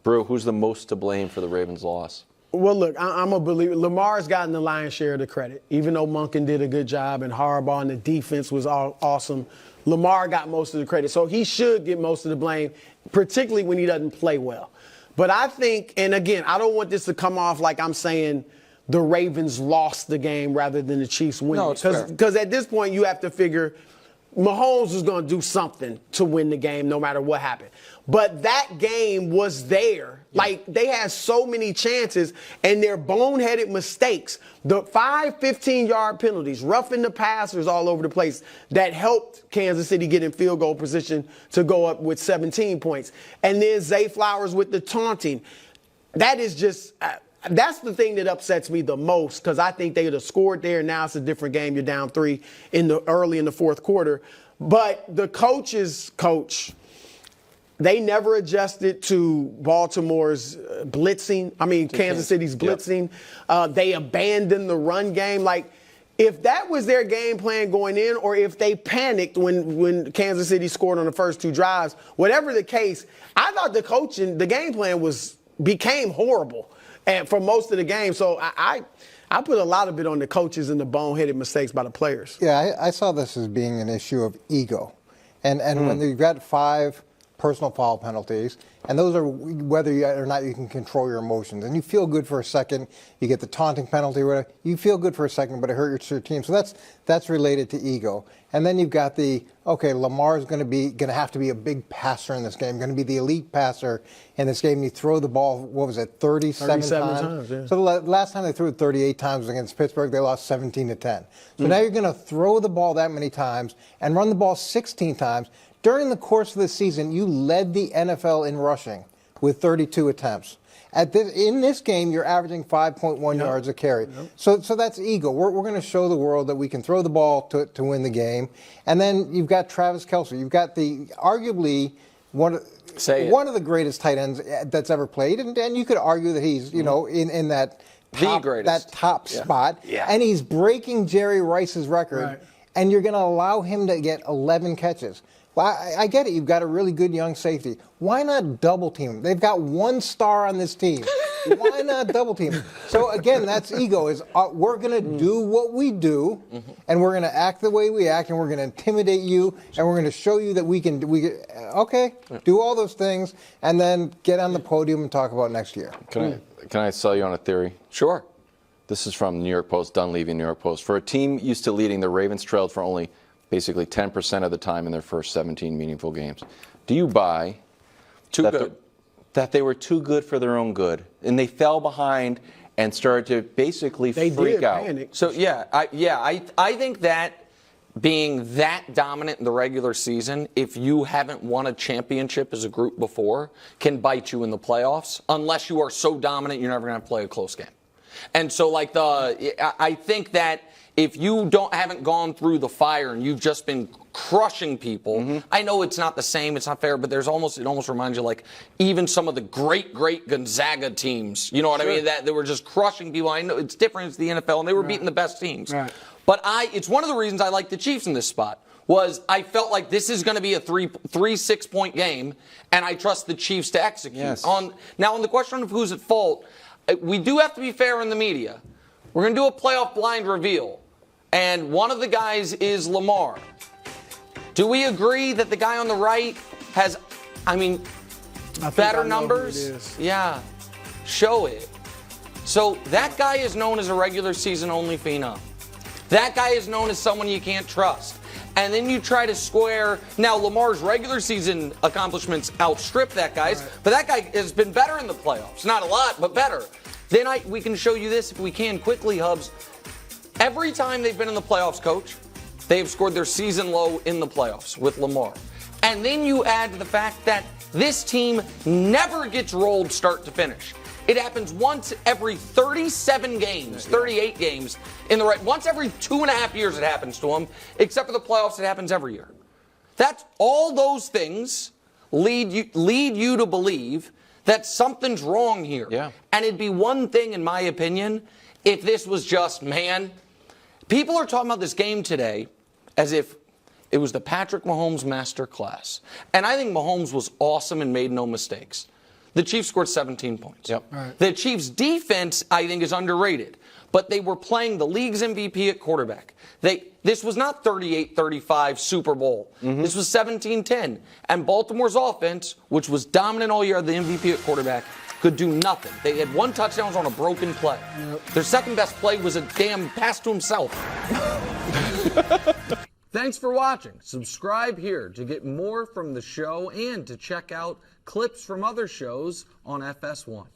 Brew, who's the most to blame for the Ravens' loss? Well, look, I'm a believer. Lamar's gotten the lion's share of the credit. Even though Monken did a good job and Harbaugh and the defense was awesome, Lamar got most of the credit. So he should get most of the blame, particularly when he doesn't play well. But I think, and again, I don't want this to come off like I'm saying the Ravens lost the game rather than the Chiefs winning. No, because at this point, you have to figure Mahomes is going to do something to win the game no matter what happened. But that game was there. Yeah. Like, they had so many chances, and their boneheaded mistakes, the 5 15-yard penalties, roughing the passers all over the place, that helped Kansas City get in field goal position to go up with 17 points. And then Zay Flowers with the taunting. That is just that's the thing that upsets me the most, because I think they would have scored there. Now it's a different game. You're down 3 early in the fourth quarter. But the coach, they never adjusted to Baltimore's blitzing. Kansas City's blitzing. Yep. They abandoned the run game. Like, if that was their game plan going in, or if they panicked when Kansas City scored on the first 2 drives, whatever the case, I thought the game plan became horrible and for most of the game. So I put a lot of it on the coaches and the boneheaded mistakes by the players. Yeah, I saw this as being an issue of ego. And when you've got 5 personal foul penalties, and those are whether or not you can control your emotions. And you feel good for a second. You get the taunting penalty, whatever. You feel good for a second, but it hurts your team. So that's related to ego. And then you've got Lamar's going to have to be a big passer in this game. Going to be the elite passer in this game. You throw the ball, 37 times? Yeah. So the last time they threw it 38 times against Pittsburgh, they lost 17-10. So now you're going to throw the ball that many times and run the ball 16 times. During the course of the season, you led the NFL in rushing with 32 attempts. In this game, you're averaging 5.1 yards a carry. Yep. So that's ego. We're going to show the world that we can throw the ball to win the game. And then you've got Travis Kelce. You've got arguably one of the greatest tight ends that's ever played. And you could argue that he's, in that top spot. Yeah. And he's breaking Jerry Rice's record. Right. And you're going to allow him to get 11 catches. Well, I get it. You've got a really good young safety. Why not double team him? They've got 1 star on this team. Why not double team him? So, again, that's ego. We're going to do what we do, and we're going to act the way we act, and we're going to intimidate you, and we're going to show you that we can do all those things, and then get on the podium and talk about next year. Can I sell you on a theory? Sure. This is from New York Post, Dunleavy, New York Post. For a team used to leading, the Ravens trailed for only basically 10% of the time in their first 17 meaningful games. Do you buy that they were too good for their own good, and they fell behind and started to basically freak out? Panic. So I think that being that dominant in the regular season, if you haven't won a championship as a group before, can bite you in the playoffs unless you are so dominant you're never going to play a close game. And so I think that if you haven't gone through the fire and you've just been crushing people, I know it's not the same, it's not fair, but it almost reminds you like even some of the great Gonzaga teams, you know what I mean? That they were just crushing people. I know it's different, it's the NFL, and they were beating the best teams. Right. But it's one of the reasons I like the Chiefs in this spot. Was I felt like this is going to be a 3-6 point game, and I trust the Chiefs to execute. Yes. Now, on the question of who's at fault, we do have to be fair in the media. We're going to do a playoff blind reveal, and one of the guys is Lamar. Do we agree that the guy on the right has, better numbers? Yeah, show it. So that guy is known as a regular season only phenom. That guy is known as someone you can't trust. And then you try to square, now Lamar's regular season accomplishments outstrip that guy's, but that guy has been better in the playoffs. Not a lot, but better. Then we can show you this if we can quickly, Hubs. Every time they've been in the playoffs, Coach, they have scored their season low in the playoffs with Lamar. And then you add the fact that this team never gets rolled start to finish. It happens once every 37 games, 38 games in the right. Once every 2.5 years it happens to them, except for the playoffs, it happens every year. That's all those things lead you to believe that something's wrong here. Yeah. And it'd be one thing, in my opinion, if this was just, people are talking about this game today as if it was the Patrick Mahomes master class. And I think Mahomes was awesome and made no mistakes. The Chiefs scored 17 points. Yep. Right. The Chiefs' defense, I think, is underrated. But they were playing the league's MVP at quarterback. This was not 38-35 Super Bowl. This was 17-10. And Baltimore's offense, which was dominant all year, the MVP at quarterback, could do nothing. They had 1 touchdown on a broken play. Their second best play was a damn pass to himself. Thanks for watching. Subscribe here to get more from the show and to check out clips from other shows on FS1.